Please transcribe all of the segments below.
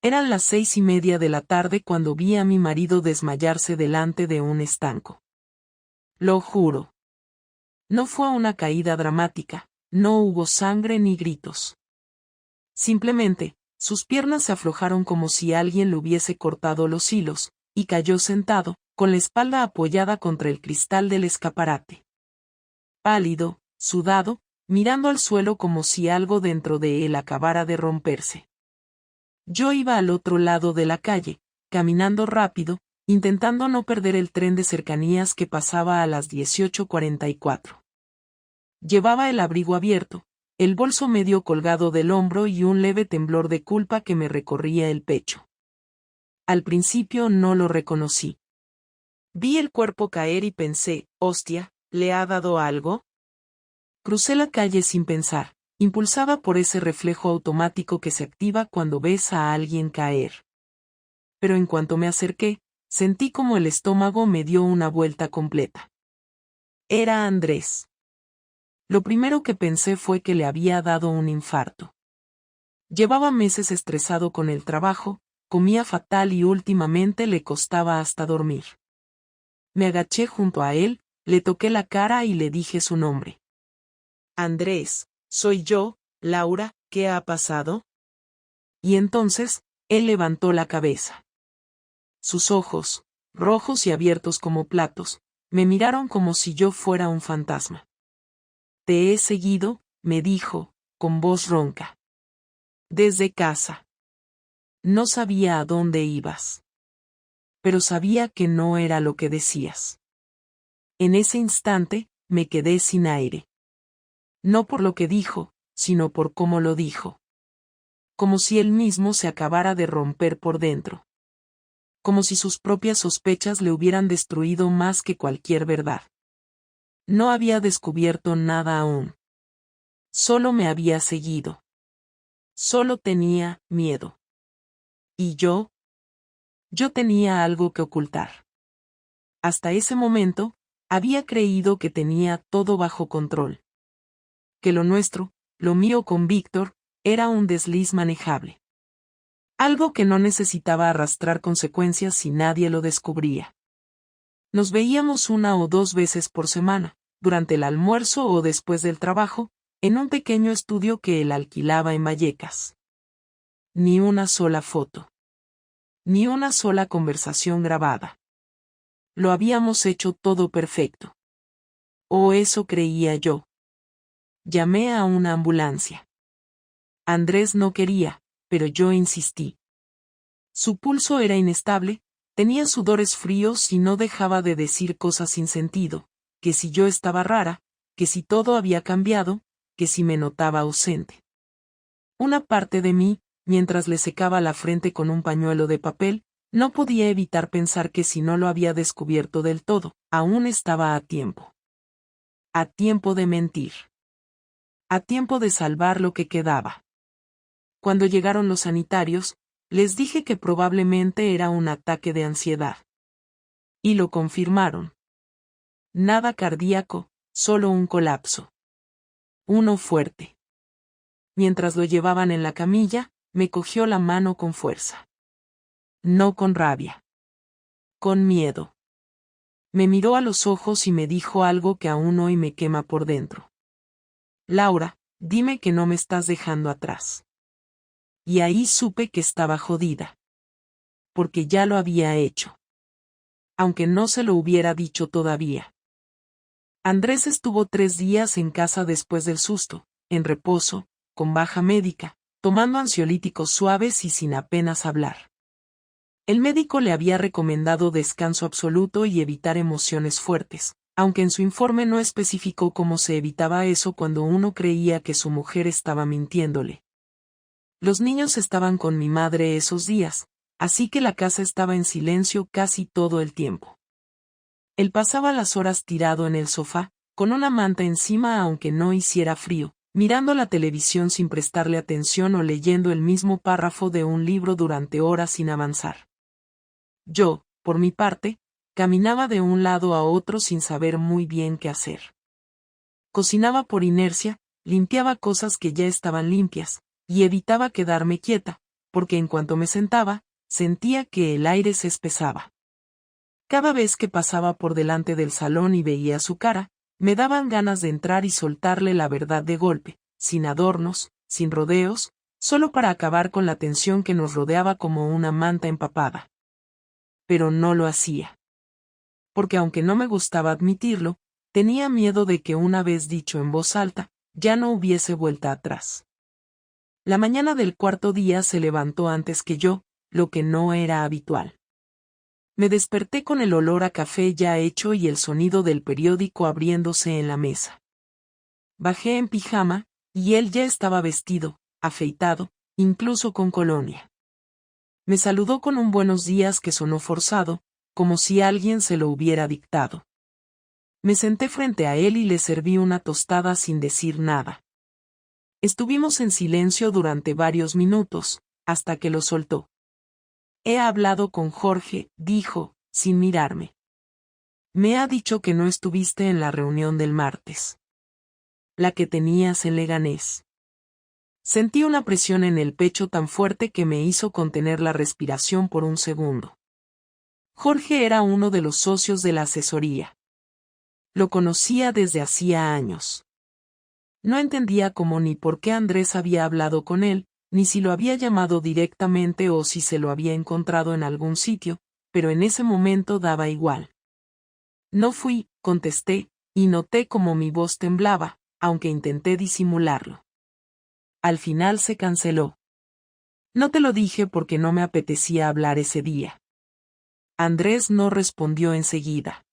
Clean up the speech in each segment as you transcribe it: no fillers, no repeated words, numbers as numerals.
Eran las 6:30 de la tarde cuando vi a mi marido desmayarse delante de un estanco. Lo juro. No fue una caída dramática, no hubo sangre ni gritos. Simplemente, sus piernas se aflojaron como si alguien le hubiese cortado los hilos, y cayó sentado, con la espalda apoyada contra el cristal del escaparate. Pálido, sudado, mirando al suelo como si algo dentro de él acabara de romperse. Yo iba al otro lado de la calle, caminando rápido, intentando no perder el tren de cercanías que pasaba a las 18:44. Llevaba el abrigo abierto, el bolso medio colgado del hombro y un leve temblor de culpa que me recorría el pecho. Al principio no lo reconocí. Vi el cuerpo caer y pensé, hostia, ¿le ha dado algo? Crucé la calle sin pensar, impulsada por ese reflejo automático que se activa cuando ves a alguien caer. Pero en cuanto me acerqué, sentí como el estómago me dio una vuelta completa. Era Andrés. Lo primero que pensé fue que le había dado un infarto. Llevaba meses estresado con el trabajo, comía fatal y últimamente le costaba hasta dormir. Me agaché junto a él, le toqué la cara y le dije su nombre. Andrés, soy yo, Laura, ¿qué ha pasado? Y entonces, él levantó la cabeza. Sus ojos, rojos y abiertos como platos, me miraron como si yo fuera un fantasma. Te he seguido, me dijo, con voz ronca. Desde casa. No sabía a dónde ibas. Pero sabía que no era lo que decías. En ese instante, me quedé sin aire. No por lo que dijo, sino por cómo lo dijo. Como si él mismo se acabara de romper por dentro. Como si sus propias sospechas le hubieran destruido más que cualquier verdad. No había descubierto nada aún. Solo me había seguido. Solo tenía miedo. ¿Y yo? Yo tenía algo que ocultar. Hasta ese momento, había creído que tenía todo bajo control. Que lo nuestro, lo mío con Víctor, era un desliz manejable. Algo que no necesitaba arrastrar consecuencias si nadie lo descubría. Nos veíamos 1 o 2 veces por semana, durante el almuerzo o después del trabajo, en un pequeño estudio que él alquilaba en Vallecas. Ni una sola foto. Ni una sola conversación grabada. Lo habíamos hecho todo perfecto. O eso creía yo. Llamé a una ambulancia. Andrés no quería, pero yo insistí. Su pulso era inestable, tenía sudores fríos y no dejaba de decir cosas sin sentido, que si yo estaba rara, que si todo había cambiado, que si me notaba ausente. Una parte de mí, mientras le secaba la frente con un pañuelo de papel, no podía evitar pensar que si no lo había descubierto del todo, aún estaba a tiempo. A tiempo de mentir. A tiempo de salvar lo que quedaba. Cuando llegaron los sanitarios, les dije que probablemente era un ataque de ansiedad. Y lo confirmaron. Nada cardíaco, solo un colapso. Uno fuerte. Mientras lo llevaban en la camilla, me cogió la mano con fuerza. No con rabia. Con miedo. Me miró a los ojos y me dijo algo que aún hoy me quema por dentro. Laura, dime que no me estás dejando atrás. Y ahí supe que estaba jodida. Porque ya lo había hecho. Aunque no se lo hubiera dicho todavía. Andrés estuvo 3 días en casa después del susto, en reposo, con baja médica, tomando ansiolíticos suaves y sin apenas hablar. El médico le había recomendado descanso absoluto y evitar emociones fuertes, aunque en su informe no especificó cómo se evitaba eso cuando uno creía que su mujer estaba mintiéndole. Los niños estaban con mi madre esos días, así que la casa estaba en silencio casi todo el tiempo. Él pasaba las horas tirado en el sofá, con una manta encima aunque no hiciera frío, mirando la televisión sin prestarle atención o leyendo el mismo párrafo de un libro durante horas sin avanzar. Yo, por mi parte, caminaba de un lado a otro sin saber muy bien qué hacer. Cocinaba por inercia, limpiaba cosas que ya estaban limpias, y evitaba quedarme quieta, porque en cuanto me sentaba, sentía que el aire se espesaba. Cada vez que pasaba por delante del salón y veía su cara, me daban ganas de entrar y soltarle la verdad de golpe, sin adornos, sin rodeos, solo para acabar con la tensión que nos rodeaba como una manta empapada. Pero no lo hacía. Porque aunque no me gustaba admitirlo, tenía miedo de que una vez dicho en voz alta, ya no hubiese vuelta atrás. La mañana del cuarto día se levantó antes que yo, lo que no era habitual. Me desperté con el olor a café ya hecho y el sonido del periódico abriéndose en la mesa. Bajé en pijama, y él ya estaba vestido, afeitado, incluso con colonia. Me saludó con un buenos días que sonó forzado, como si alguien se lo hubiera dictado. Me senté frente a él y le serví una tostada sin decir nada. Estuvimos en silencio durante varios minutos, hasta que lo soltó. He hablado con Jorge, dijo, sin mirarme. Me ha dicho que no estuviste en la reunión del martes. La que tenías en Leganés. Sentí una presión en el pecho tan fuerte que me hizo contener la respiración por un segundo. Jorge era uno de los socios de la asesoría. Lo conocía desde hacía años. No entendía cómo ni por qué Andrés había hablado con él, ni si lo había llamado directamente o si se lo había encontrado en algún sitio, pero en ese momento daba igual. No fui, contesté, y noté cómo mi voz temblaba, aunque intenté disimularlo. Al final se canceló. No te lo dije porque no me apetecía hablar ese día. Andrés no respondió enseguida.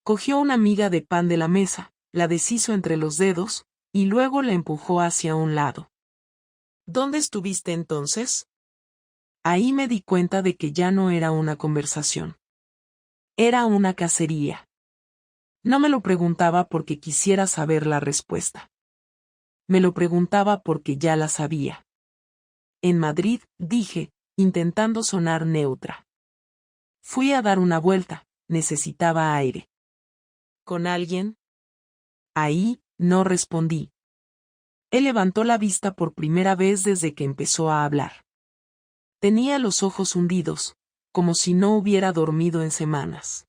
Cogió una miga de pan de la mesa, la deshizo entre los dedos, y luego la empujó hacia un lado. ¿Dónde estuviste entonces? Ahí me di cuenta de que ya no era una conversación. Era una cacería. No me lo preguntaba porque quisiera saber la respuesta. Me lo preguntaba porque ya la sabía. En Madrid, dije, intentando sonar neutra. Fui a dar una vuelta, necesitaba aire. ¿Con alguien? Ahí, no respondí. Él levantó la vista por primera vez desde que empezó a hablar. Tenía los ojos hundidos, como si no hubiera dormido en semanas.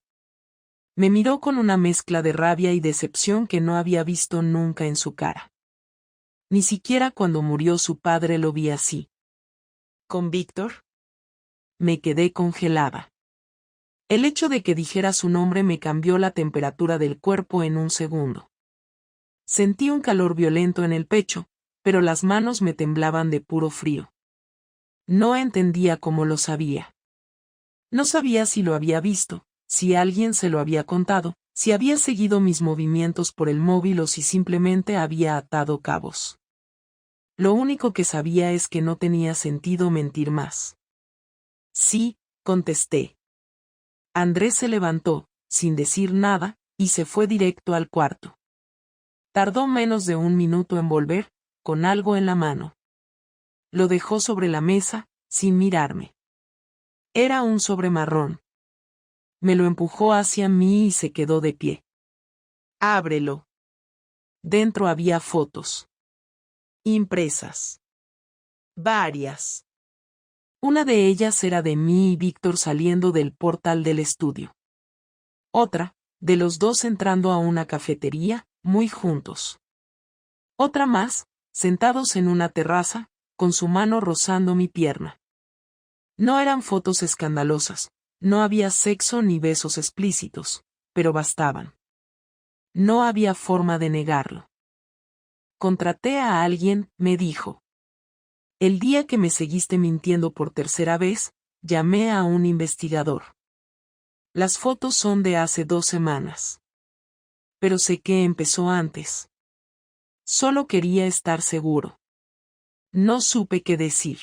Me miró con una mezcla de rabia y decepción que no había visto nunca en su cara. Ni siquiera cuando murió su padre lo vi así. ¿Con Víctor? Me quedé congelada. El hecho de que dijera su nombre me cambió la temperatura del cuerpo en un segundo. Sentí un calor violento en el pecho, pero las manos me temblaban de puro frío. No entendía cómo lo sabía. No sabía si lo había visto, si alguien se lo había contado, si había seguido mis movimientos por el móvil o si simplemente había atado cabos. Lo único que sabía es que no tenía sentido mentir más. Sí, contesté. Andrés se levantó, sin decir nada, y se fue directo al cuarto. Tardó menos de un minuto en volver, con algo en la mano. Lo dejó sobre la mesa, sin mirarme. Era un sobre marrón. Me lo empujó hacia mí y se quedó de pie. Ábrelo. Dentro había fotos. Impresas. Varias. Una de ellas era de mí y Víctor saliendo del portal del estudio. Otra, de los dos entrando a una cafetería, muy juntos. Otra más, sentados en una terraza, con su mano rozando mi pierna. No eran fotos escandalosas, no había sexo ni besos explícitos, pero bastaban. No había forma de negarlo. Contraté a alguien, me dijo. El día que me seguiste mintiendo por tercera vez, llamé a un investigador. Las fotos son de hace 2 semanas. Pero sé que empezó antes. Solo quería estar seguro. No supe qué decir.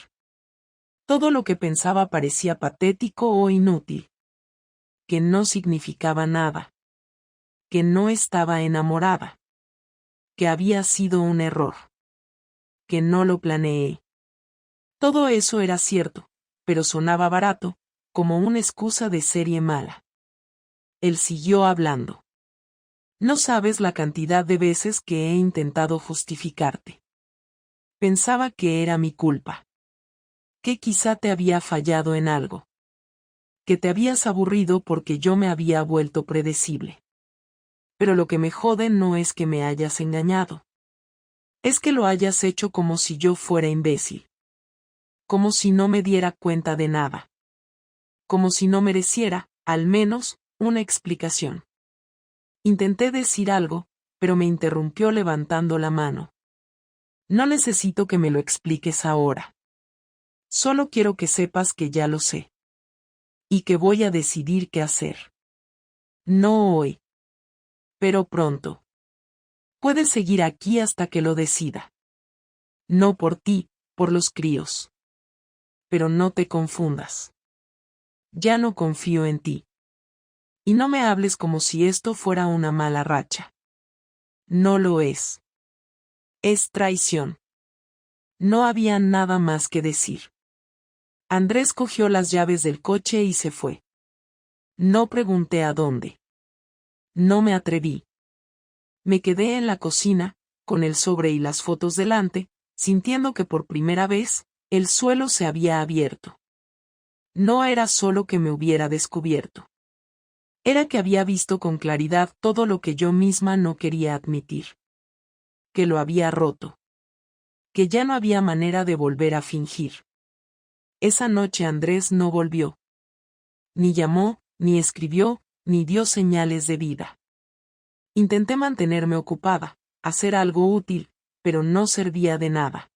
Todo lo que pensaba parecía patético o inútil. Que no significaba nada. Que no estaba enamorada. Que había sido un error. Que no lo planeé. Todo eso era cierto, pero sonaba barato, como una excusa de serie mala. Él siguió hablando. No sabes la cantidad de veces que he intentado justificarte. Pensaba que era mi culpa. Que quizá te había fallado en algo. Que te habías aburrido porque yo me había vuelto predecible. Pero lo que me jode no es que me hayas engañado. Es que lo hayas hecho como si yo fuera imbécil. Como si no me diera cuenta de nada. Como si no mereciera, al menos, una explicación. Intenté decir algo, pero me interrumpió levantando la mano. No necesito que me lo expliques ahora. Solo quiero que sepas que ya lo sé. Y que voy a decidir qué hacer. No hoy. Pero pronto. Puedes seguir aquí hasta que lo decida. No por ti, por los críos. Pero no te confundas. Ya no confío en ti. Y no me hables como si esto fuera una mala racha. No lo es. Es traición. No había nada más que decir. Andrés cogió las llaves del coche y se fue. No pregunté a dónde. No me atreví. Me quedé en la cocina, con el sobre y las fotos delante, sintiendo que por primera vez, el suelo se había abierto. No era solo que me hubiera descubierto. Era que había visto con claridad todo lo que yo misma no quería admitir. Que lo había roto. Que ya no había manera de volver a fingir. Esa noche Andrés no volvió. Ni llamó, ni escribió, ni dio señales de vida. Intenté mantenerme ocupada, hacer algo útil, pero no servía de nada.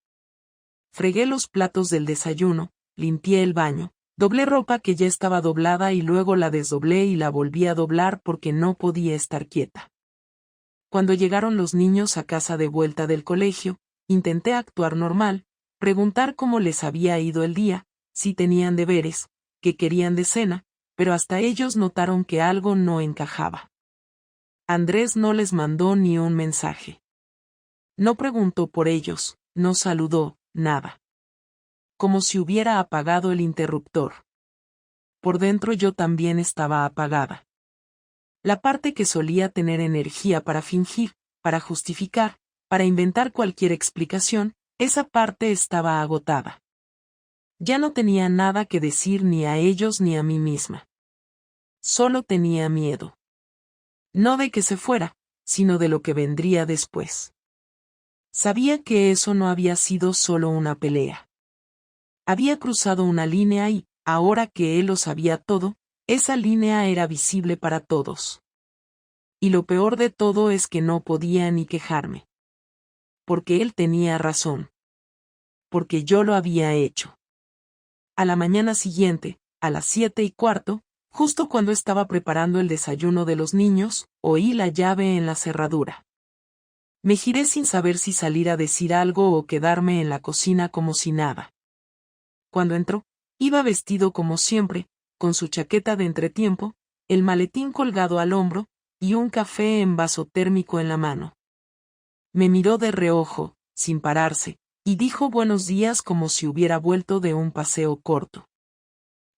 Fregué los platos del desayuno, limpié el baño, doblé ropa que ya estaba doblada y luego la desdoblé y la volví a doblar porque no podía estar quieta. Cuando llegaron los niños a casa de vuelta del colegio, intenté actuar normal, preguntar cómo les había ido el día, si tenían deberes, qué querían de cena, pero hasta ellos notaron que algo no encajaba. Andrés no les mandó ni un mensaje. No preguntó por ellos, no saludó, nada. Como si hubiera apagado el interruptor. Por dentro yo también estaba apagada. La parte que solía tener energía para fingir, para justificar, para inventar cualquier explicación, esa parte estaba agotada. Ya no tenía nada que decir ni a ellos ni a mí misma. Solo tenía miedo. No de que se fuera, sino de lo que vendría después. Sabía que eso no había sido solo una pelea. Había cruzado una línea y, ahora que él lo sabía todo, esa línea era visible para todos. Y lo peor de todo es que no podía ni quejarme. Porque él tenía razón. Porque yo lo había hecho. A la mañana siguiente, a las 7:15, justo cuando estaba preparando el desayuno de los niños, oí la llave en la cerradura. Me giré sin saber si salir a decir algo o quedarme en la cocina como si nada. Cuando entró, iba vestido como siempre, con su chaqueta de entretiempo, el maletín colgado al hombro, y un café en vaso térmico en la mano. Me miró de reojo, sin pararse, y dijo buenos días como si hubiera vuelto de un paseo corto.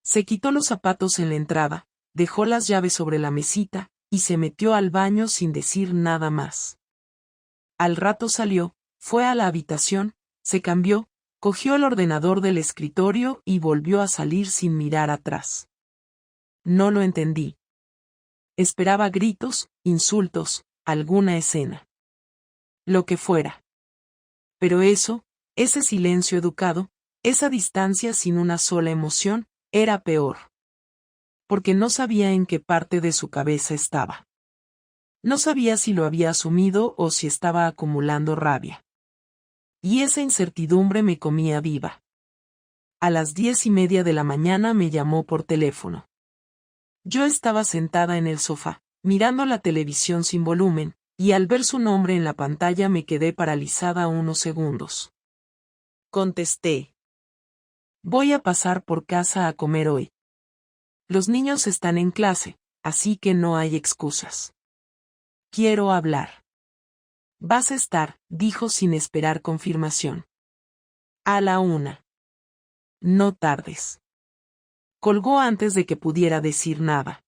Se quitó los zapatos en la entrada, dejó las llaves sobre la mesita, y se metió al baño sin decir nada más. Al rato salió, fue a la habitación, se cambió, cogió el ordenador del escritorio y volvió a salir sin mirar atrás. No lo entendí. Esperaba gritos, insultos, alguna escena. Lo que fuera. Pero eso, ese silencio educado, esa distancia sin una sola emoción, era peor. Porque no sabía en qué parte de su cabeza estaba. No sabía si lo había asumido o si estaba acumulando rabia. Y esa incertidumbre me comía viva. A las 10:30 de la mañana me llamó por teléfono. Yo estaba sentada en el sofá, mirando la televisión sin volumen, y al ver su nombre en la pantalla me quedé paralizada unos segundos. Contesté. Voy a pasar por casa a comer hoy. Los niños están en clase, así que no hay excusas. Quiero hablar. Vas a estar, dijo sin esperar confirmación. A la 1. No tardes. Colgó antes de que pudiera decir nada.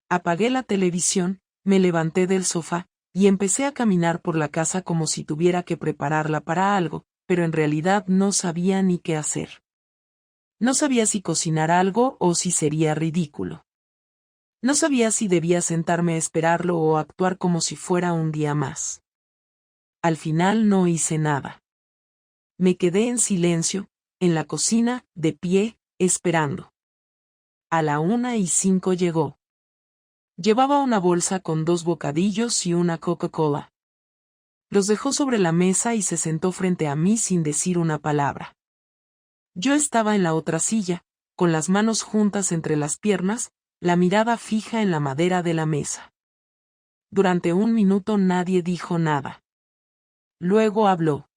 Apagué la televisión, me levanté del sofá, y empecé a caminar por la casa como si tuviera que prepararla para algo, pero en realidad no sabía ni qué hacer. No sabía si cocinar algo o si sería ridículo. No sabía si debía sentarme a esperarlo o actuar como si fuera un día más. Al final no hice nada. Me quedé en silencio, en la cocina, de pie, esperando. A la 1:05 llegó. Llevaba una bolsa con 2 bocadillos y una Coca-Cola. Los dejó sobre la mesa y se sentó frente a mí sin decir una palabra. Yo estaba en la otra silla, con las manos juntas entre las piernas, la mirada fija en la madera de la mesa. Durante 1 minuto nadie dijo nada. Luego habló.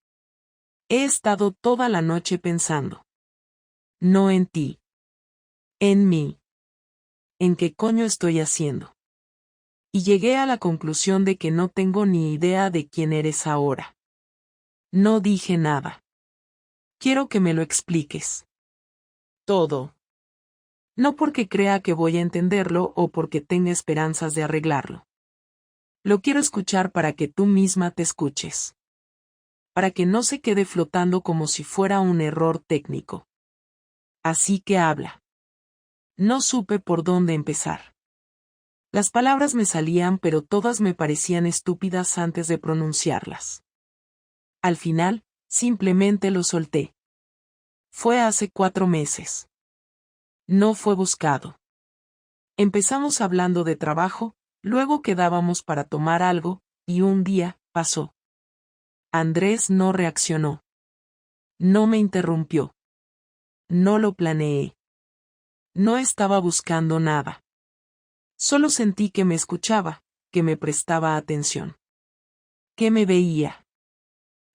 He estado toda la noche pensando. No en ti. En mí. ¿En qué coño estoy haciendo? Y llegué a la conclusión de que no tengo ni idea de quién eres ahora. No dije nada. Quiero que me lo expliques. Todo. No porque crea que voy a entenderlo o porque tenga esperanzas de arreglarlo. Lo quiero escuchar para que tú misma te escuches. Para que no se quede flotando como si fuera un error técnico. Así que habla. No supe por dónde empezar. Las palabras me salían pero todas me parecían estúpidas antes de pronunciarlas. Al final, simplemente lo solté. Fue hace 4 meses. No fue buscado. Empezamos hablando de trabajo, luego quedábamos para tomar algo, y un día, pasó. Andrés no reaccionó. No me interrumpió. No lo planeé. No estaba buscando nada. Solo sentí que me escuchaba, que me prestaba atención. Que me veía.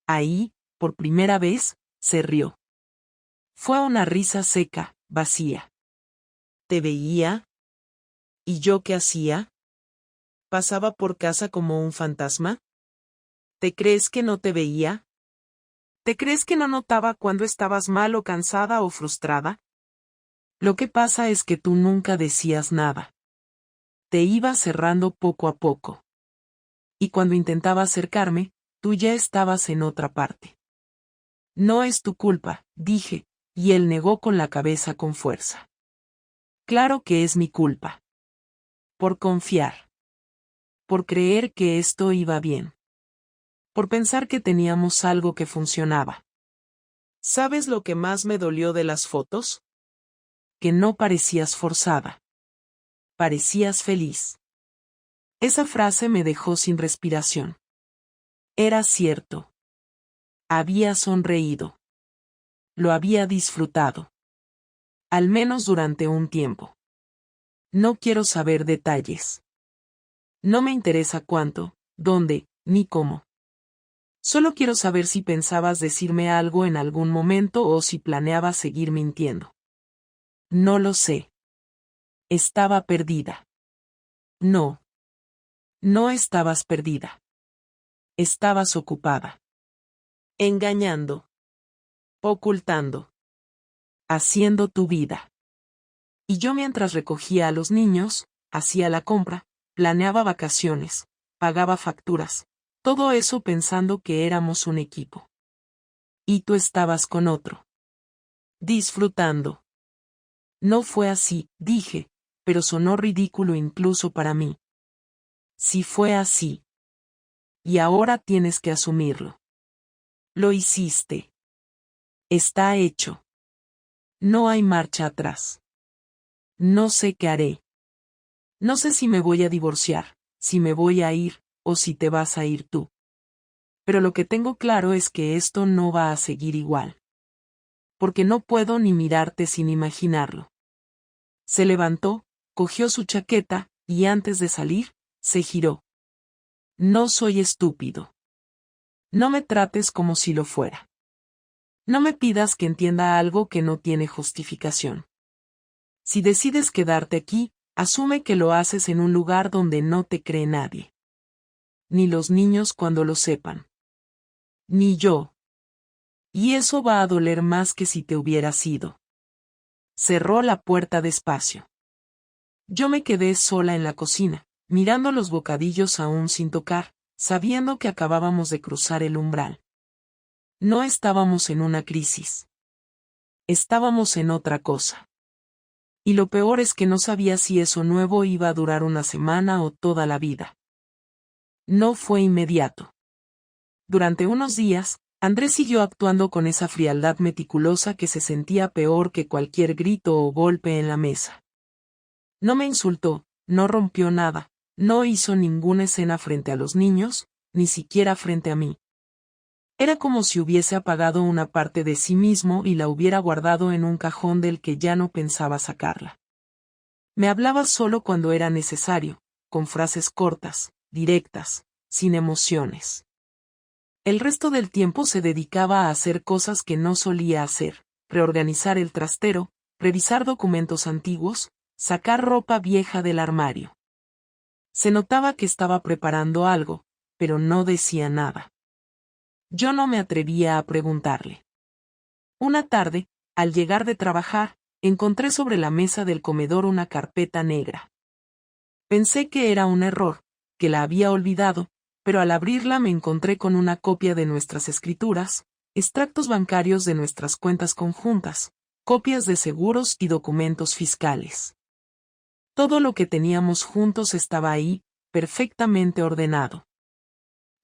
Ahí, por primera vez, se rió. Fue una risa seca, vacía. ¿Te veía? ¿Y yo qué hacía? ¿Pasaba por casa como un fantasma? ¿Te crees que no te veía? ¿Te crees que no notaba cuando estabas mal o cansada o frustrada? Lo que pasa es que tú nunca decías nada. Te ibas cerrando poco a poco. Y cuando intentaba acercarme, tú ya estabas en otra parte. No es tu culpa, dije, y él negó con la cabeza con fuerza. Claro que es mi culpa. Por confiar. Por creer que esto iba bien. Por pensar que teníamos algo que funcionaba. ¿Sabes lo que más me dolió de las fotos? Que no parecías forzada. Parecías feliz. Esa frase me dejó sin respiración. Era cierto. Había sonreído. Lo había disfrutado. Al menos durante un tiempo. No quiero saber detalles. No me interesa cuánto, dónde, ni cómo. Solo quiero saber si pensabas decirme algo en algún momento o si planeabas seguir mintiendo. No lo sé. Estaba perdida. No. No estabas perdida. Estabas ocupada. Engañando. Ocultando. Haciendo tu vida. Y yo mientras recogía a los niños, hacía la compra, planeaba vacaciones, pagaba facturas, todo eso pensando que éramos un equipo. Y tú estabas con otro. Disfrutando. No fue así, dije, pero sonó ridículo incluso para mí. Sí fue así. Y ahora tienes que asumirlo. Lo hiciste. Está hecho. No hay marcha atrás. No sé qué haré. No sé si me voy a divorciar, si me voy a ir, o si te vas a ir tú. Pero lo que tengo claro es que esto no va a seguir igual. Porque no puedo ni mirarte sin imaginarlo. Se levantó, cogió su chaqueta, y antes de salir, se giró. No soy estúpido. No me trates como si lo fuera. No me pidas que entienda algo que no tiene justificación. Si decides quedarte aquí, asume que lo haces en un lugar donde no te cree nadie. Ni los niños cuando lo sepan. Ni yo. Y eso va a doler más que si te hubieras ido. Cerró la puerta despacio. Yo me quedé sola en la cocina, mirando los bocadillos aún sin tocar, sabiendo que acabábamos de cruzar el umbral. No estábamos en una crisis. Estábamos en otra cosa. Y lo peor es que no sabía si eso nuevo iba a durar una semana o toda la vida. No fue inmediato. Durante unos días, Andrés siguió actuando con esa frialdad meticulosa que se sentía peor que cualquier grito o golpe en la mesa. No me insultó, no rompió nada, no hizo ninguna escena frente a los niños, ni siquiera frente a mí. Era como si hubiese apagado una parte de sí mismo y la hubiera guardado en un cajón del que ya no pensaba sacarla. Me hablaba solo cuando era necesario, con frases cortas, directas, sin emociones. El resto del tiempo se dedicaba a hacer cosas que no solía hacer, reorganizar el trastero, revisar documentos antiguos, sacar ropa vieja del armario. Se notaba que estaba preparando algo, pero no decía nada. Yo no me atrevía a preguntarle. Una tarde, al llegar de trabajar, encontré sobre la mesa del comedor una carpeta negra. Pensé que era un error, que la había olvidado, pero al abrirla me encontré con una copia de nuestras escrituras, extractos bancarios de nuestras cuentas conjuntas, copias de seguros y documentos fiscales. Todo lo que teníamos juntos estaba ahí, perfectamente ordenado.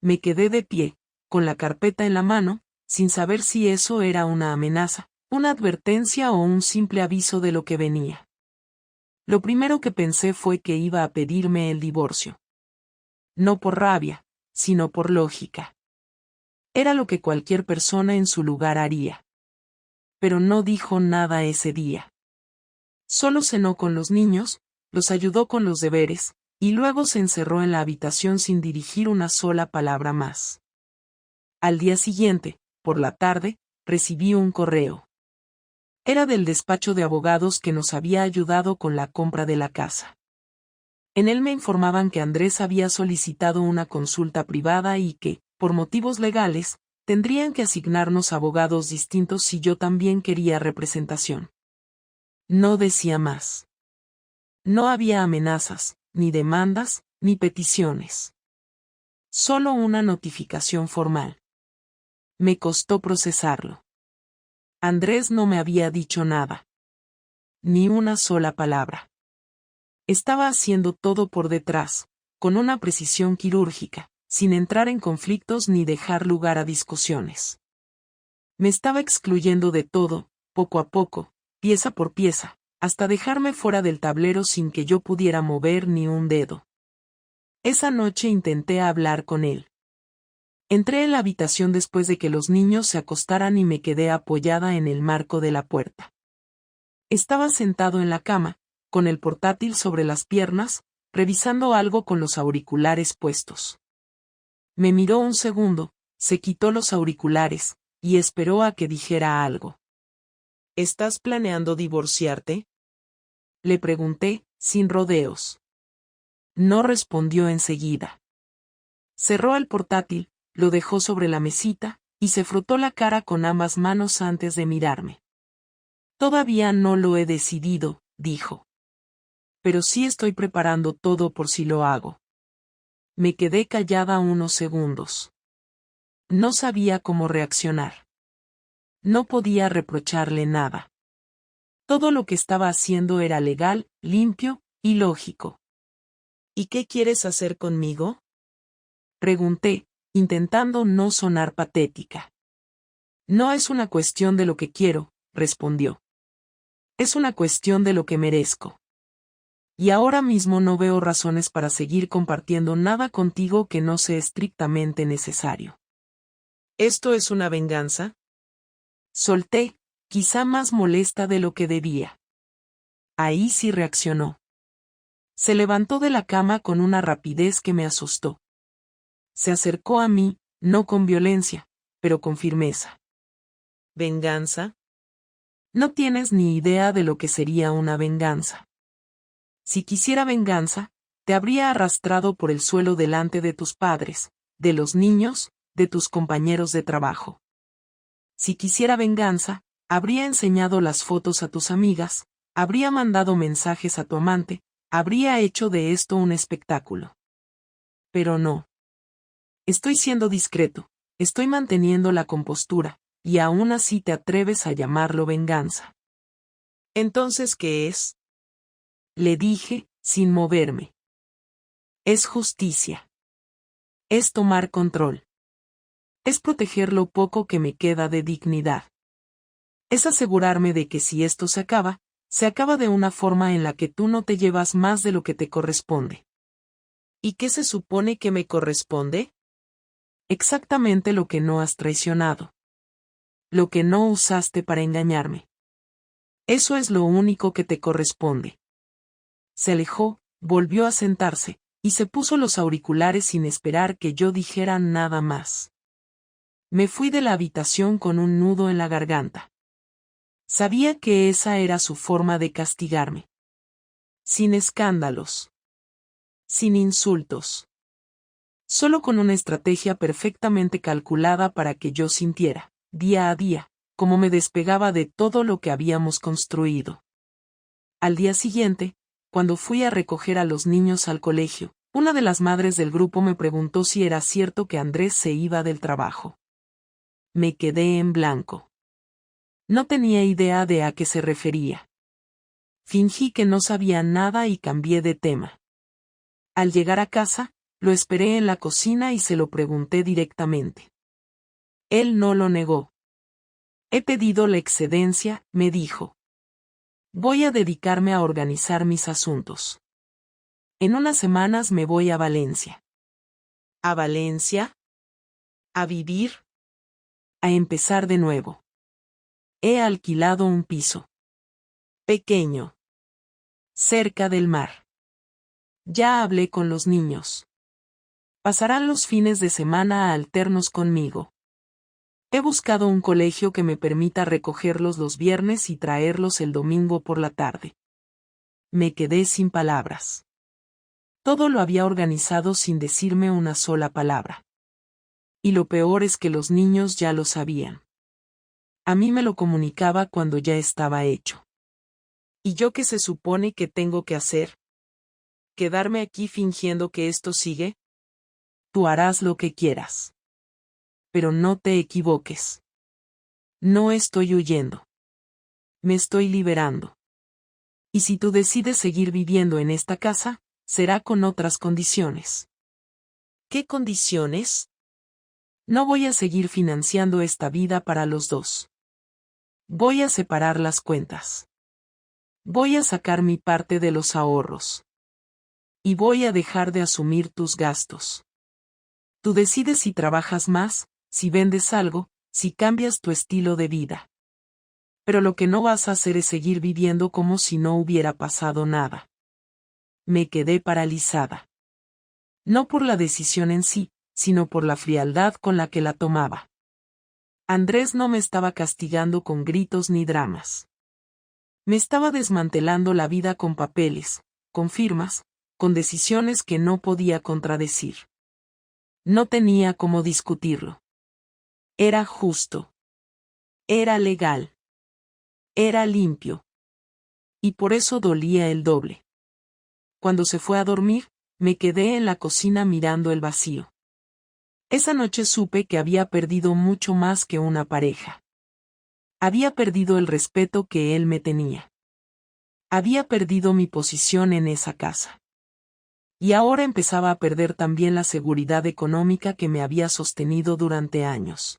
Me quedé de pie, con la carpeta en la mano, sin saber si eso era una amenaza, una advertencia o un simple aviso de lo que venía. Lo primero que pensé fue que iba a pedirme el divorcio. No por rabia, sino por lógica. Era lo que cualquier persona en su lugar haría. Pero no dijo nada ese día. Solo cenó con los niños, los ayudó con los deberes, y luego se encerró en la habitación sin dirigir una sola palabra más. Al día siguiente, por la tarde, recibí un correo. Era del despacho de abogados que nos había ayudado con la compra de la casa. En él me informaban que Andrés había solicitado una consulta privada y que, por motivos legales, tendrían que asignarnos abogados distintos si yo también quería representación. No decía más. No había amenazas, ni demandas, ni peticiones. Solo una notificación formal. Me costó procesarlo. Andrés no me había dicho nada. Ni una sola palabra. Estaba haciendo todo por detrás, con una precisión quirúrgica, sin entrar en conflictos ni dejar lugar a discusiones. Me estaba excluyendo de todo, poco a poco, pieza por pieza, hasta dejarme fuera del tablero sin que yo pudiera mover ni un dedo. Esa noche intenté hablar con él. Entré en la habitación después de que los niños se acostaran y me quedé apoyada en el marco de la puerta. Estaba sentado en la cama, con el portátil sobre las piernas, revisando algo con los auriculares puestos. Me miró un segundo, se quitó los auriculares, y esperó a que dijera algo. ¿Estás planeando divorciarte? Le pregunté, sin rodeos. No respondió enseguida. Cerró el portátil, lo dejó sobre la mesita, y se frotó la cara con ambas manos antes de mirarme. Todavía no lo he decidido, dijo. Pero sí estoy preparando todo por si lo hago. Me quedé callada unos segundos. No sabía cómo reaccionar. No podía reprocharle nada. Todo lo que estaba haciendo era legal, limpio y lógico. ¿Y qué quieres hacer conmigo? Pregunté, intentando no sonar patética. No es una cuestión de lo que quiero, respondió. Es una cuestión de lo que merezco. Y ahora mismo no veo razones para seguir compartiendo nada contigo que no sea estrictamente necesario. ¿Esto es una venganza? Solté, quizá más molesta de lo que debía. Ahí sí reaccionó. Se levantó de la cama con una rapidez que me asustó. Se acercó a mí, no con violencia, pero con firmeza. ¿Venganza? No tienes ni idea de lo que sería una venganza. Si quisiera venganza, te habría arrastrado por el suelo delante de tus padres, de los niños, de tus compañeros de trabajo. Si quisiera venganza, habría enseñado las fotos a tus amigas, habría mandado mensajes a tu amante, habría hecho de esto un espectáculo. Pero no. Estoy siendo discreto, estoy manteniendo la compostura, y aún así te atreves a llamarlo venganza. Entonces, ¿qué es? Le dije, sin moverme. Es justicia. Es tomar control. Es proteger lo poco que me queda de dignidad. Es asegurarme de que si esto se acaba de una forma en la que tú no te llevas más de lo que te corresponde. ¿Y qué se supone que me corresponde? Exactamente lo que no has traicionado. Lo que no usaste para engañarme. Eso es lo único que te corresponde. Se alejó, volvió a sentarse, y se puso los auriculares sin esperar que yo dijera nada más. Me fui de la habitación con un nudo en la garganta. Sabía que esa era su forma de castigarme. Sin escándalos. Sin insultos. Solo con una estrategia perfectamente calculada para que yo sintiera, día a día, cómo me despegaba de todo lo que habíamos construido. Al día siguiente, cuando fui a recoger a los niños al colegio, una de las madres del grupo me preguntó si era cierto que Andrés se iba del trabajo. Me quedé en blanco. No tenía idea de a qué se refería. Fingí que no sabía nada y cambié de tema. Al llegar a casa, lo esperé en la cocina y se lo pregunté directamente. Él no lo negó. He pedido la excedencia, me dijo. Voy a dedicarme a organizar mis asuntos. En unas semanas me voy a Valencia. ¿A Valencia? ¿A vivir? A empezar de nuevo. He alquilado un piso. Pequeño. Cerca del mar. Ya hablé con los niños. Pasarán los fines de semana alternos conmigo. He buscado un colegio que me permita recogerlos los viernes y traerlos el domingo por la tarde. Me quedé sin palabras. Todo lo había organizado sin decirme una sola palabra. Y lo peor es que los niños ya lo sabían. A mí me lo comunicaba cuando ya estaba hecho. ¿Y yo qué se supone que tengo que hacer? ¿Quedarme aquí fingiendo que esto sigue? Tú harás lo que quieras. Pero no te equivoques. No estoy huyendo. Me estoy liberando. Y si tú decides seguir viviendo en esta casa, será con otras condiciones. ¿Qué condiciones? No voy a seguir financiando esta vida para los dos. Voy a separar las cuentas. Voy a sacar mi parte de los ahorros. Y voy a dejar de asumir tus gastos. Tú decides si trabajas más, si vendes algo, si cambias tu estilo de vida. Pero lo que no vas a hacer es seguir viviendo como si no hubiera pasado nada. Me quedé paralizada. No por la decisión en sí, sino por la frialdad con la que la tomaba. Andrés no me estaba castigando con gritos ni dramas. Me estaba desmantelando la vida con papeles, con firmas, con decisiones que no podía contradecir. No tenía cómo discutirlo. Era justo. Era legal. Era limpio. Y por eso dolía el doble. Cuando se fue a dormir, me quedé en la cocina mirando el vacío. Esa noche supe que había perdido mucho más que una pareja. Había perdido el respeto que él me tenía. Había perdido mi posición en esa casa. Y ahora empezaba a perder también la seguridad económica que me había sostenido durante años.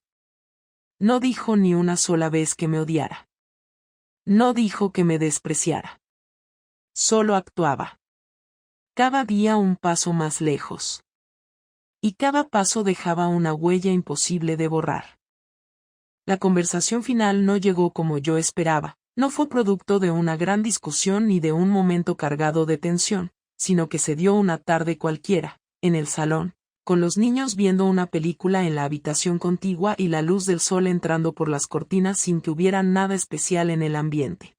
No dijo ni una sola vez que me odiara. No dijo que me despreciara. Solo actuaba. Cada día un paso más lejos. Y cada paso dejaba una huella imposible de borrar. La conversación final no llegó como yo esperaba, no fue producto de una gran discusión ni de un momento cargado de tensión, sino que se dio una tarde cualquiera, en el salón, con los niños viendo una película en la habitación contigua y la luz del sol entrando por las cortinas sin que hubiera nada especial en el ambiente.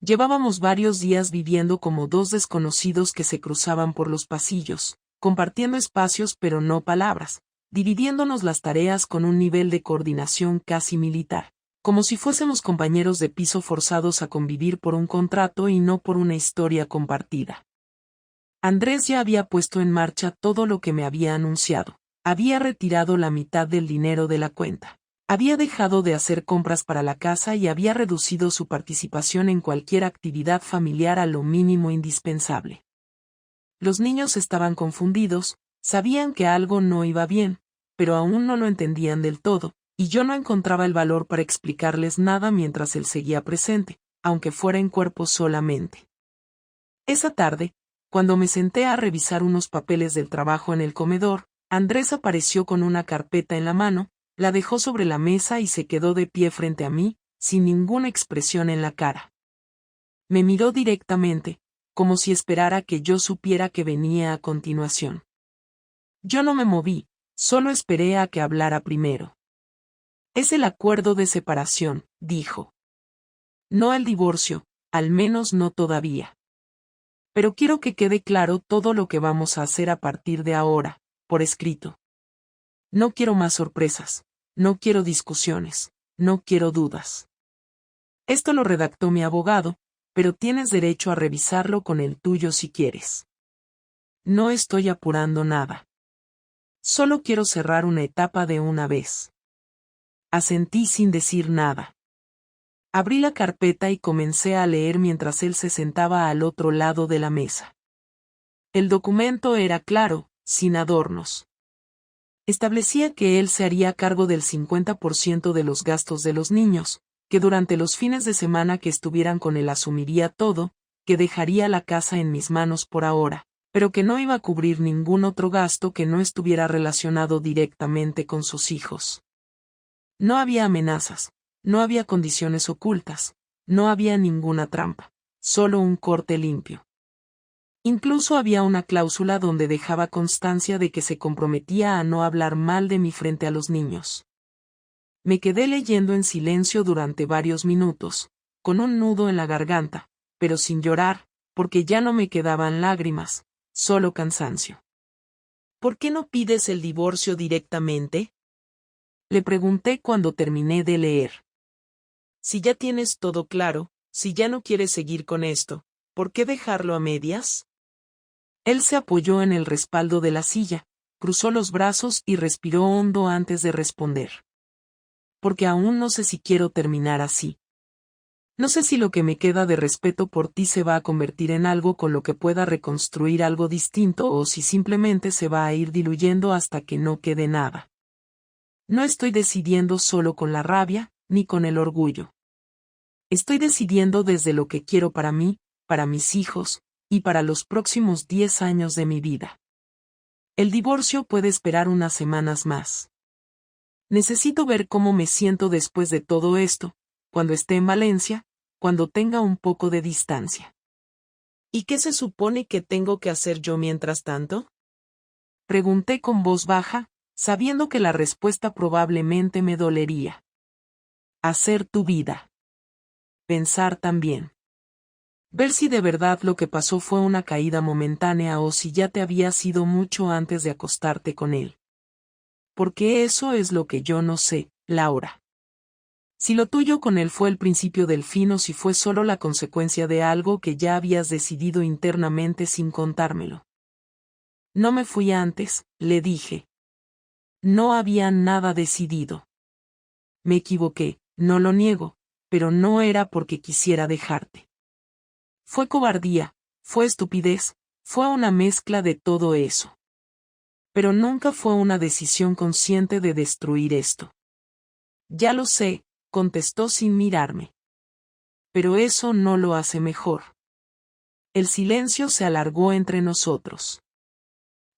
Llevábamos varios días viviendo como dos desconocidos que se cruzaban por los pasillos, compartiendo espacios pero no palabras, dividiéndonos las tareas con un nivel de coordinación casi militar, como si fuésemos compañeros de piso forzados a convivir por un contrato y no por una historia compartida. Andrés ya había puesto en marcha todo lo que me había anunciado. Había retirado la mitad del dinero de la cuenta. Había dejado de hacer compras para la casa y había reducido su participación en cualquier actividad familiar a lo mínimo indispensable. Los niños estaban confundidos, sabían que algo no iba bien, pero aún no lo entendían del todo, y yo no encontraba el valor para explicarles nada mientras él seguía presente, aunque fuera en cuerpo solamente. Esa tarde, cuando me senté a revisar unos papeles del trabajo en el comedor, Andrés apareció con una carpeta en la mano, la dejó sobre la mesa y se quedó de pie frente a mí, sin ninguna expresión en la cara. Me miró directamente, como si esperara que yo supiera que venía a continuación. Yo no me moví, solo esperé a que hablara primero. Es el acuerdo de separación, dijo. No el divorcio, al menos no todavía. Pero quiero que quede claro todo lo que vamos a hacer a partir de ahora, por escrito. No quiero más sorpresas, no quiero discusiones, no quiero dudas. Esto lo redactó mi abogado, pero tienes derecho a revisarlo con el tuyo si quieres. No estoy apurando nada. Solo quiero cerrar una etapa de una vez. Asentí sin decir nada. Abrí la carpeta y comencé a leer mientras él se sentaba al otro lado de la mesa. El documento era claro, sin adornos. Establecía que él se haría cargo del 50% de los gastos de los niños, que durante los fines de semana que estuvieran con él asumiría todo, que dejaría la casa en mis manos por ahora, pero que no iba a cubrir ningún otro gasto que no estuviera relacionado directamente con sus hijos. No había amenazas, no había condiciones ocultas, no había ninguna trampa, solo un corte limpio. Incluso había una cláusula donde dejaba constancia de que se comprometía a no hablar mal de mí frente a los niños. Me quedé leyendo en silencio durante varios minutos, con un nudo en la garganta, pero sin llorar, porque ya no me quedaban lágrimas, solo cansancio. ¿Por qué no pides el divorcio directamente? Le pregunté cuando terminé de leer. Si ya tienes todo claro, si ya no quieres seguir con esto, ¿por qué dejarlo a medias? Él se apoyó en el respaldo de la silla, cruzó los brazos y respiró hondo antes de responder. Porque aún no sé si quiero terminar así. No sé si lo que me queda de respeto por ti se va a convertir en algo con lo que pueda reconstruir algo distinto o si simplemente se va a ir diluyendo hasta que no quede nada. No estoy decidiendo solo con la rabia, ni con el orgullo. Estoy decidiendo desde lo que quiero para mí, para mis hijos, y para los próximos 10 años de mi vida. El divorcio puede esperar unas semanas más. Necesito ver cómo me siento después de todo esto, cuando esté en Valencia, cuando tenga un poco de distancia. ¿Y qué se supone que tengo que hacer yo mientras tanto? Pregunté con voz baja, sabiendo que la respuesta probablemente me dolería. Hacer tu vida. Pensar también. Ver si de verdad lo que pasó fue una caída momentánea o si ya te habías ido mucho antes de acostarte con él. Porque eso es lo que yo no sé, Laura. Si lo tuyo con él fue el principio del fin o si fue solo la consecuencia de algo que ya habías decidido internamente sin contármelo. No me fui antes, le dije. No había nada decidido. Me equivoqué, no lo niego, pero no era porque quisiera dejarte. Fue cobardía, fue estupidez, fue una mezcla de todo eso. Pero nunca fue una decisión consciente de destruir esto. Ya lo sé, contestó sin mirarme. Pero eso no lo hace mejor. El silencio se alargó entre nosotros.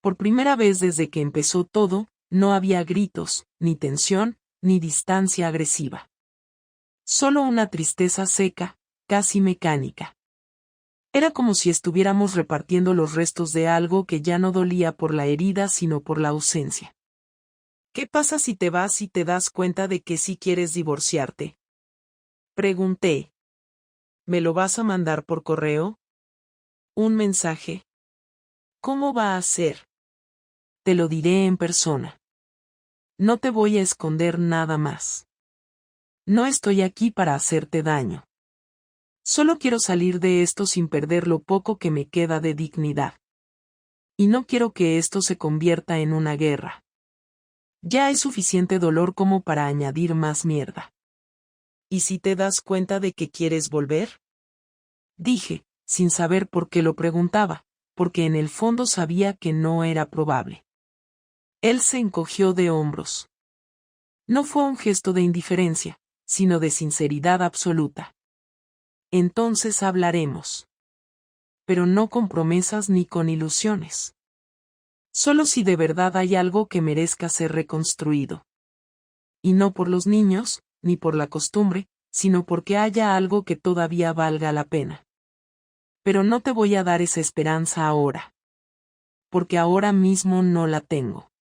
Por primera vez desde que empezó todo, no había gritos, ni tensión, ni distancia agresiva. Solo una tristeza seca, casi mecánica. Era como si estuviéramos repartiendo los restos de algo que ya no dolía por la herida sino por la ausencia. ¿Qué pasa si te vas y te das cuenta de que sí quieres divorciarte? Pregunté. ¿Me lo vas a mandar por correo? ¿Un mensaje? ¿Cómo va a ser? Te lo diré en persona. No te voy a esconder nada más. No estoy aquí para hacerte daño. Solo quiero salir de esto sin perder lo poco que me queda de dignidad. Y no quiero que esto se convierta en una guerra. Ya es suficiente dolor como para añadir más mierda. ¿Y si te das cuenta de que quieres volver? Dije, sin saber por qué lo preguntaba, porque en el fondo sabía que no era probable. Él se encogió de hombros. No fue un gesto de indiferencia, sino de sinceridad absoluta. Entonces hablaremos. Pero no con promesas ni con ilusiones. Solo si de verdad hay algo que merezca ser reconstruido. Y no por los niños, ni por la costumbre, sino porque haya algo que todavía valga la pena. Pero no te voy a dar esa esperanza ahora. Porque ahora mismo no la tengo.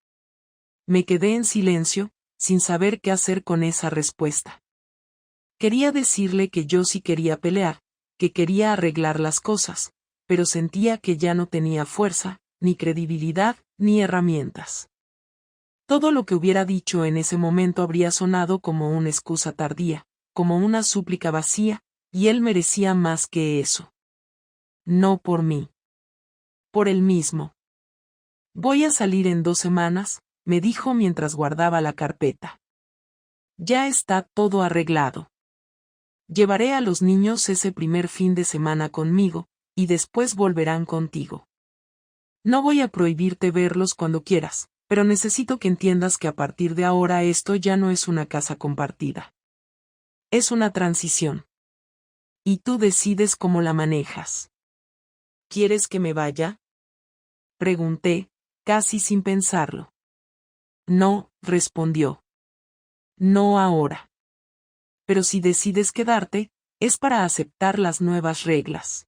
Me quedé en silencio, sin saber qué hacer con esa respuesta. Quería decirle que yo sí quería pelear, que quería arreglar las cosas, pero sentía que ya no tenía fuerza, ni credibilidad, ni herramientas. Todo lo que hubiera dicho en ese momento habría sonado como una excusa tardía, como una súplica vacía, y él merecía más que eso. No por mí. Por él mismo. Voy a salir en 2 semanas, me dijo mientras guardaba la carpeta. Ya está todo arreglado. Llevaré a los niños ese primer fin de semana conmigo, y después volverán contigo. No voy a prohibirte verlos cuando quieras, pero necesito que entiendas que a partir de ahora esto ya no es una casa compartida. Es una transición. Y tú decides cómo la manejas. ¿Quieres que me vaya? Pregunté, casi sin pensarlo. No, respondió. No ahora. Pero si decides quedarte, es para aceptar las nuevas reglas.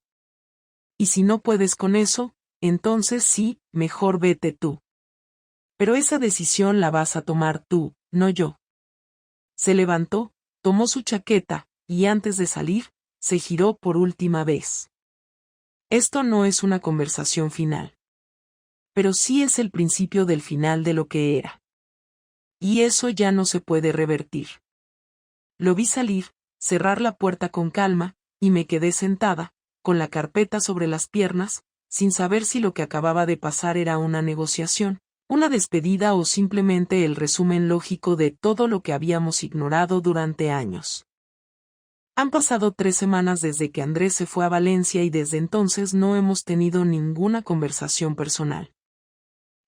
Y si no puedes con eso, entonces sí, mejor vete tú. Pero esa decisión la vas a tomar tú, no yo. Se levantó, tomó su chaqueta, y antes de salir, se giró por última vez. Esto no es una conversación final. Pero sí es el principio del final de lo que era. Y eso ya no se puede revertir. Lo vi salir, cerrar la puerta con calma, y me quedé sentada, con la carpeta sobre las piernas, sin saber si lo que acababa de pasar era una negociación, una despedida o simplemente el resumen lógico de todo lo que habíamos ignorado durante años. Han pasado 3 semanas desde que Andrés se fue a Valencia y desde entonces no hemos tenido ninguna conversación personal.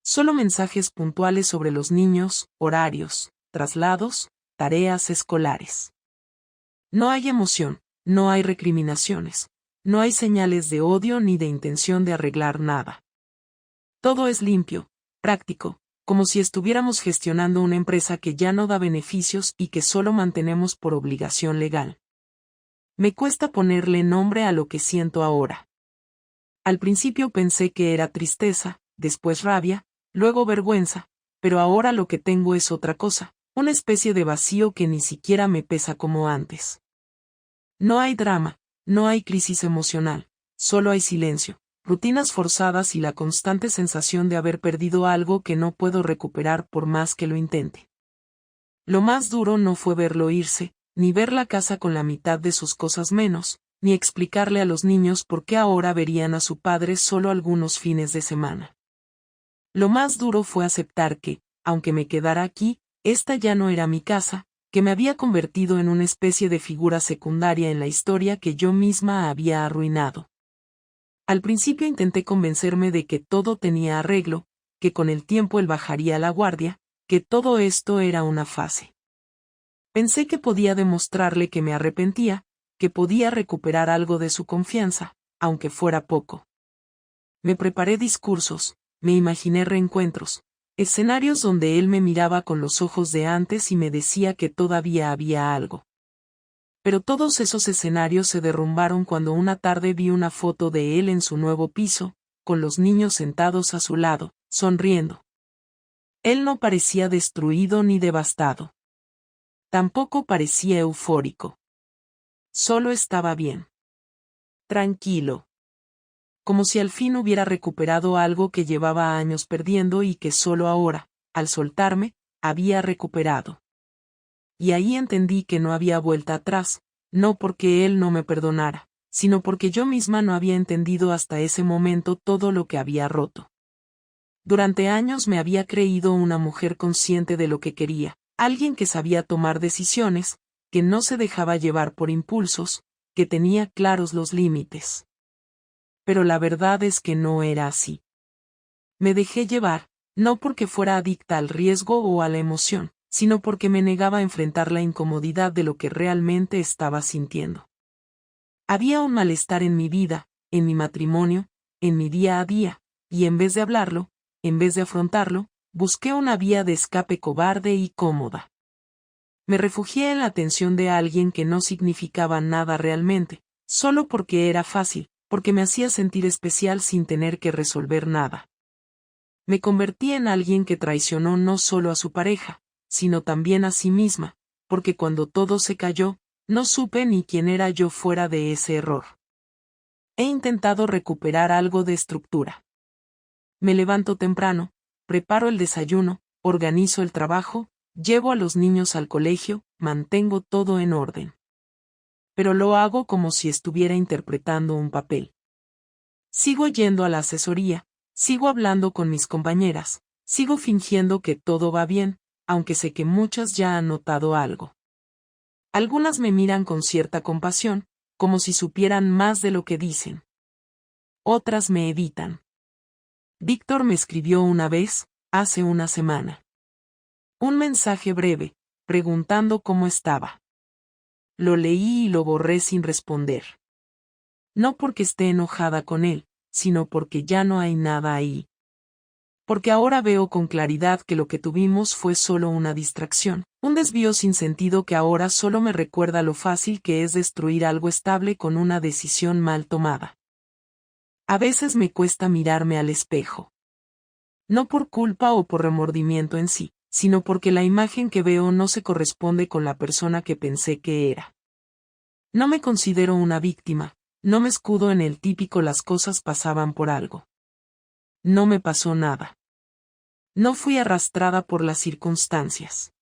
Solo mensajes puntuales sobre los niños, horarios, traslados, tareas escolares. No hay emoción, no hay recriminaciones, no hay señales de odio ni de intención de arreglar nada. Todo es limpio, práctico, como si estuviéramos gestionando una empresa que ya no da beneficios y que solo mantenemos por obligación legal. Me cuesta ponerle nombre a lo que siento ahora. Al principio pensé que era tristeza, después rabia, luego vergüenza, pero ahora lo que tengo es otra cosa, una especie de vacío que ni siquiera me pesa como antes. No hay drama, no hay crisis emocional, solo hay silencio, rutinas forzadas y la constante sensación de haber perdido algo que no puedo recuperar por más que lo intente. Lo más duro no fue verlo irse, ni ver la casa con la mitad de sus cosas menos, ni explicarle a los niños por qué ahora verían a su padre solo algunos fines de semana. Lo más duro fue aceptar que, aunque me quedara aquí, esta ya no era mi casa, que me había convertido en una especie de figura secundaria en la historia que yo misma había arruinado. Al principio intenté convencerme de que todo tenía arreglo, que con el tiempo él bajaría la guardia, que todo esto era una fase. Pensé que podía demostrarle que me arrepentía, que podía recuperar algo de su confianza, aunque fuera poco. Me preparé discursos, me imaginé reencuentros, escenarios donde él me miraba con los ojos de antes y me decía que todavía había algo. Pero todos esos escenarios se derrumbaron cuando una tarde vi una foto de él en su nuevo piso, con los niños sentados a su lado, sonriendo. Él no parecía destruido ni devastado. Tampoco parecía eufórico. Solo estaba bien. Tranquilo. Como si al fin hubiera recuperado algo que llevaba años perdiendo y que solo ahora, al soltarme, había recuperado. Y ahí entendí que no había vuelta atrás, no porque él no me perdonara, sino porque yo misma no había entendido hasta ese momento todo lo que había roto. Durante años me había creído una mujer consciente de lo que quería, alguien que sabía tomar decisiones, que no se dejaba llevar por impulsos, que tenía claros los límites. Pero la verdad es que no era así. Me dejé llevar, no porque fuera adicta al riesgo o a la emoción, sino porque me negaba a enfrentar la incomodidad de lo que realmente estaba sintiendo. Había un malestar en mi vida, en mi matrimonio, en mi día a día, y en vez de hablarlo, en vez de afrontarlo, busqué una vía de escape cobarde y cómoda. Me refugié en la atención de alguien que no significaba nada realmente, solo porque era fácil, porque me hacía sentir especial sin tener que resolver nada. Me convertí en alguien que traicionó no solo a su pareja, sino también a sí misma, porque cuando todo se cayó, no supe ni quién era yo fuera de ese error. He intentado recuperar algo de estructura. Me levanto temprano, preparo el desayuno, organizo el trabajo, llevo a los niños al colegio, mantengo todo en orden. Pero lo hago como si estuviera interpretando un papel. Sigo yendo a la asesoría, sigo hablando con mis compañeras, sigo fingiendo que todo va bien, aunque sé que muchas ya han notado algo. Algunas me miran con cierta compasión, como si supieran más de lo que dicen. Otras me evitan. Víctor me escribió una vez, hace una semana. Un mensaje breve, preguntando cómo estaba. Lo leí y lo borré sin responder. No porque esté enojada con él, sino porque ya no hay nada ahí. Porque ahora veo con claridad que lo que tuvimos fue solo una distracción, un desvío sin sentido que ahora solo me recuerda lo fácil que es destruir algo estable con una decisión mal tomada. A veces me cuesta mirarme al espejo. No por culpa o por remordimiento en sí, sino porque la imagen que veo no se corresponde con la persona que pensé que era. No me considero una víctima, no me escudo en el típico las cosas pasaban por algo. No me pasó nada. No fui arrastrada por las circunstancias.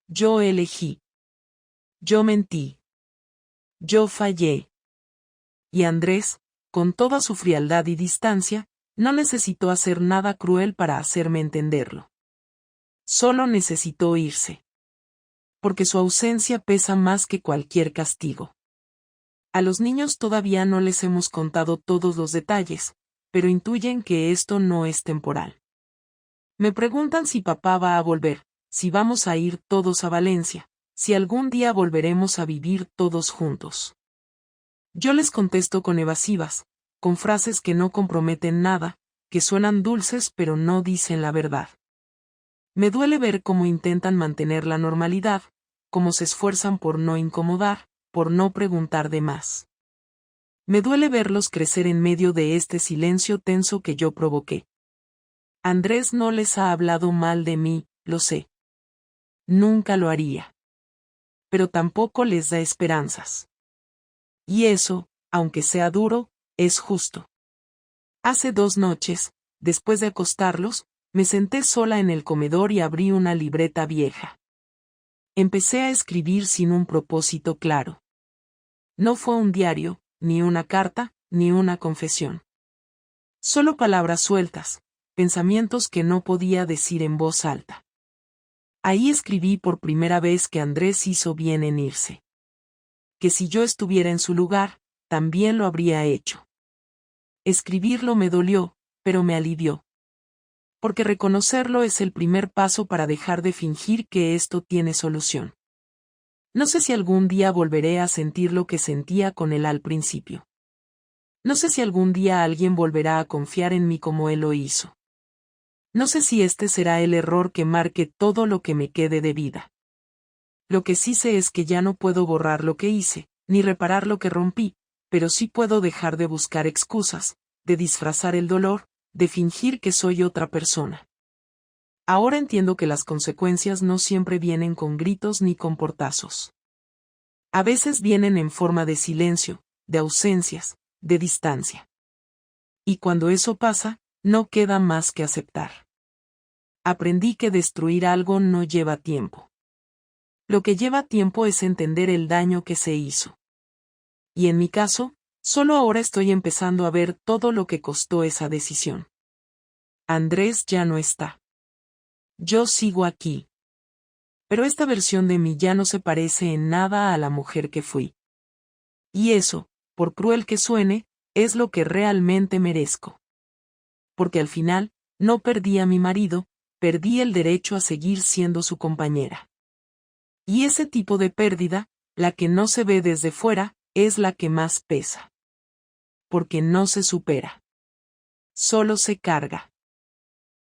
Yo elegí. Yo mentí. Yo fallé. Y Andrés, con toda su frialdad y distancia, no necesitó hacer nada cruel para hacerme entenderlo. Solo necesitó irse. Porque su ausencia pesa más que cualquier castigo. A los niños todavía no les hemos contado todos los detalles, pero intuyen que esto no es temporal. Me preguntan si papá va a volver, si vamos a ir todos a Valencia, si algún día volveremos a vivir todos juntos. Yo les contesto con evasivas, con frases que no comprometen nada, que suenan dulces pero no dicen la verdad. Me duele ver cómo intentan mantener la normalidad, cómo se esfuerzan por no incomodar, por no preguntar de más. Me duele verlos crecer en medio de este silencio tenso que yo provoqué. Andrés no les ha hablado mal de mí, lo sé. Nunca lo haría. Pero tampoco les da esperanzas. Y eso, aunque sea duro, es justo. Hace 2 noches, después de acostarlos, me senté sola en el comedor y abrí una libreta vieja. Empecé a escribir sin un propósito claro. No fue un diario, ni una carta, ni una confesión. Solo palabras sueltas, pensamientos que no podía decir en voz alta. Ahí escribí por primera vez que Andrés hizo bien en irse. Que si yo estuviera en su lugar, también lo habría hecho. Escribirlo me dolió, pero me alivió. Porque reconocerlo es el primer paso para dejar de fingir que esto tiene solución. No sé si algún día volveré a sentir lo que sentía con él al principio. No sé si algún día alguien volverá a confiar en mí como él lo hizo. No sé si este será el error que marque todo lo que me quede de vida. Lo que sí sé es que ya no puedo borrar lo que hice, ni reparar lo que rompí, pero sí puedo dejar de buscar excusas, de disfrazar el dolor, de fingir que soy otra persona. Ahora entiendo que las consecuencias no siempre vienen con gritos ni con portazos. A veces vienen en forma de silencio, de ausencias, de distancia. Y cuando eso pasa, no queda más que aceptar. Aprendí que destruir algo no lleva tiempo. Lo que lleva tiempo es entender el daño que se hizo. Y en mi caso, solo ahora estoy empezando a ver todo lo que costó esa decisión. Andrés ya no está. Yo sigo aquí. Pero esta versión de mí ya no se parece en nada a la mujer que fui. Y eso, por cruel que suene, es lo que realmente merezco. Porque al final, no perdí a mi marido, perdí el derecho a seguir siendo su compañera. Y ese tipo de pérdida, la que no se ve desde fuera, es la que más pesa. Porque no se supera. Solo se carga.